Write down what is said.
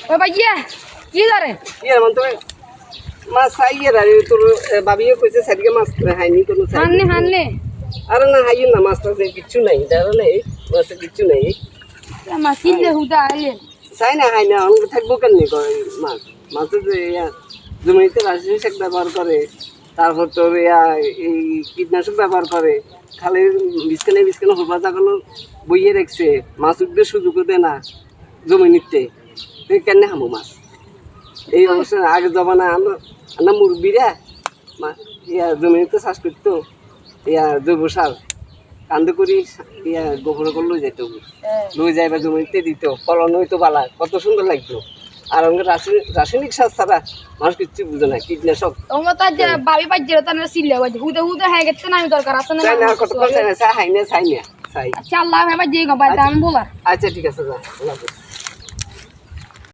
ও ভাইয়া কি ধরে ইয়ার মন তুমি মাছ খাইয়ে দাঁড়ি তোর বাবিও কইছে সাইডকে মাছ হাইনি কোনো হান্নে হান্নে আরে না হাইয়ে না মাছটা কিচ্ছু নাই দাঁড়া নেই মাছের কিচ্ছু নাই আমার কিনলে হুদা আইলেন চাই না হাই না অঙ্গ থাকবো কেন মাছ মাছের যে জমিতে রাসায়নিক ব্যবহার করে তারপর তোর এই কীটনাশক ব্যবহার করে খালি বিছখানে হবাজাগুলো বইয়ে রেখছে মাছ উঠবে সুযোগও দেয় না জমি নিতে কেন হামো মাছ এই অবস্থায় আগে জমানা আমরা মুরব্বীরা জমিতে চাষ করতো জৈব সার কান্দে করি গোবর করে লই যাইতো লই যাইবা জমিতে দিত ফলন হইতো বালা কত সুন্দর লাগতো আর আমাকে রাসায়নিক সার ছাড়া মানুষ কিচ্ছু বুঝে না কীটনাশক তোমরা তো আজ ভাবি পাইছে তারা সিলে হুদা হুদা হয়ে গেছে না আমি দরকার আছে না চাই না কত চাই না চাই না চাই আচ্ছা আল্লাহ আমার যে গবাই আমি বলার আচ্ছা ঠিক আছে যা